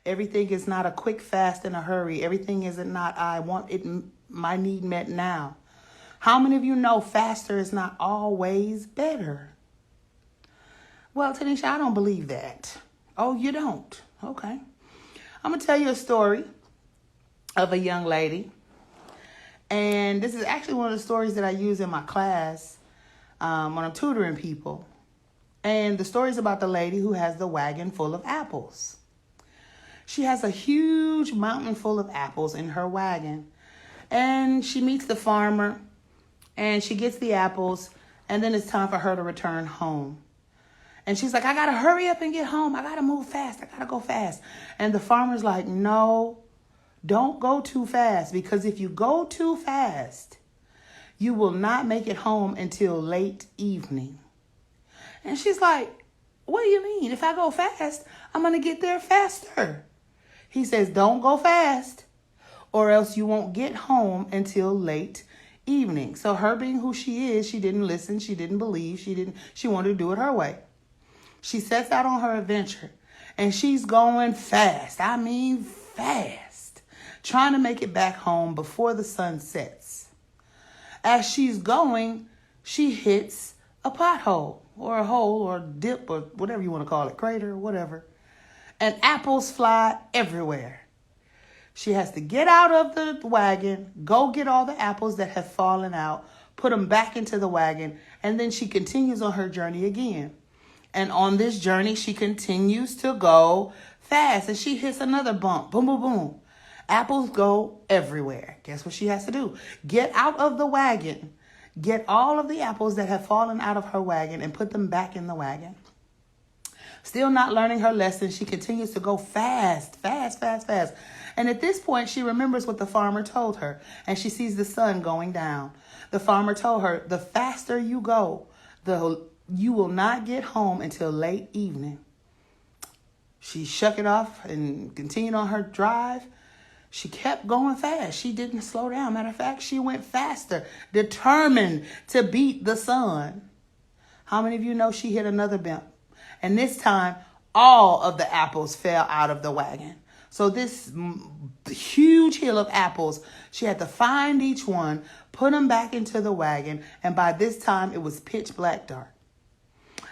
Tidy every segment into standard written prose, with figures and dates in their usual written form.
Everything is not a quick fast in a hurry. Everything isn't not I want it my need met now. How many of you know faster is not always better? Well, Tynisha, I don't believe that. Oh, you don't? Okay. I'm going to tell you a story of a young lady. And this is actually one of the stories that I use in my class when I'm tutoring people. And the story is about the lady who has the wagon full of apples. She has a huge mountain full of apples in her wagon. And she meets the farmer and she gets the apples. And then it's time for her to return home. And she's like, I got to hurry up and get home. I got to move fast. I got to go fast. And the farmer's like, no, don't go too fast. Because if you go too fast, you will not make it home until late evening. And she's like, what do you mean? If I go fast, I'm going to get there faster. He says, don't go fast or else you won't get home until late evening. So her being who she is, she didn't listen. She didn't believe. She wanted to do it her way. She sets out on her adventure and she's going fast. I mean, fast, trying to make it back home before the sun sets. As she's going, she hits a pothole or a hole or dip or whatever you want to call it, crater, whatever. And apples fly everywhere. She has to get out of the wagon, go get all the apples that have fallen out, put them back into the wagon, and then she continues on her journey again. And on this journey, she continues to go fast. And she hits another bump. Boom, boom, boom. Apples go everywhere. Guess what she has to do? Get out of the wagon. Get all of the apples that have fallen out of her wagon and put them back in the wagon. Still not learning her lesson, she continues to go fast, fast, fast, fast. And at this point, she remembers what the farmer told her. And she sees the sun going down. The farmer told her, the faster you go, you will not get home until late evening. She shook it off and continued on her drive. She kept going fast. She didn't slow down. Matter of fact, she went faster, determined to beat the sun. How many of you know she hit another bump? And this time, all of the apples fell out of the wagon. So this huge hill of apples, she had to find each one, put them back into the wagon. And by this time, it was pitch black dark.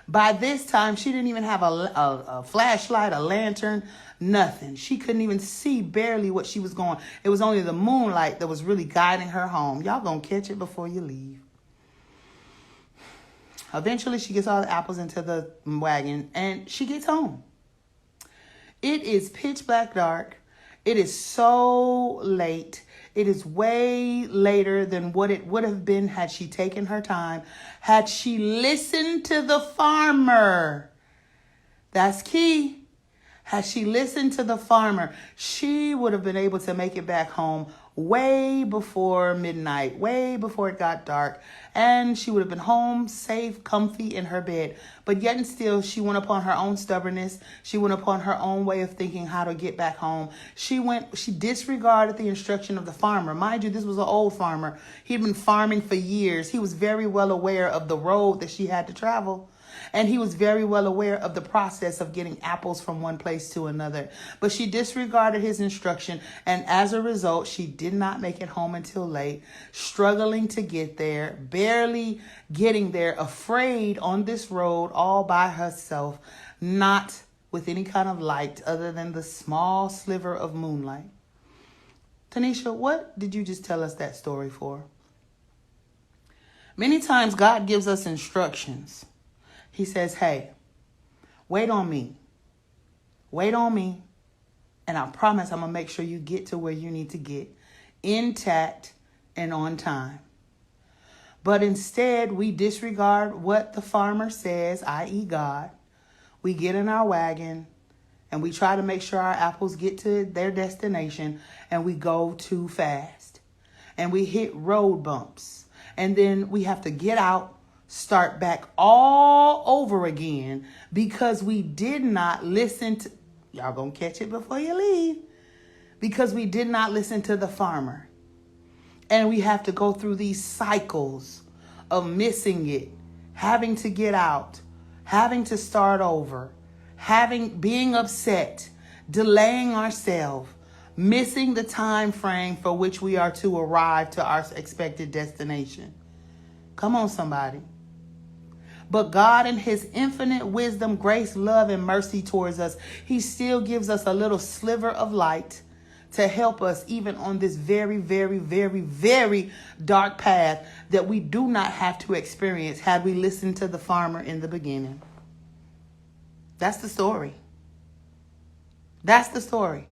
By this time, she didn't even have a flashlight, a lantern, nothing. She couldn't even see barely what she was going. It was only the moonlight that was really guiding her home. Y'all gonna catch it before you leave. Eventually, she gets all the apples into the wagon and she gets home. It is pitch black dark. It is so late. It is way later than what it would have been had she taken her time, had she listened to the farmer. That's key. Had she listened to the farmer, she would have been able to make it back home way before midnight, way before it got dark, and she would have been home, safe, comfy in her bed. But yet and still, she went upon her own stubbornness. She went upon her own way of thinking how to get back home. She disregarded the instruction of the farmer. Mind you, this was an old farmer. He'd been farming for years. He was very well aware of the road that she had to travel. And he was very well aware of the process of getting apples from one place to another. But she disregarded his instruction. And as a result, she did not make it home until late, struggling to get there, barely getting there, afraid on this road all by herself, not with any kind of light other than the small sliver of moonlight. Tynisha, what did you just tell us that story for? Many times God gives us instructions. He says, hey, wait on me. Wait on me. And I promise I'm going to make sure you get to where you need to get, intact and on time. But instead, we disregard what the farmer says, i.e. God. We get in our wagon and we try to make sure our apples get to their destination, and we go too fast. And we hit road bumps. And then we have to get out, start back all over again because we did not listen to, y'all gonna catch it before you leave, because we did not listen to the farmer. And we have to go through these cycles of missing it, having to get out, having to start over, being upset, delaying ourselves, missing the time frame for which we are to arrive to our expected destination. Come on, somebody. But God, in his infinite wisdom, grace, love, and mercy towards us, he still gives us a little sliver of light to help us even on this very, very, very, very dark path that we do not have to experience had we listened to the farmer in the beginning. That's the story. That's the story.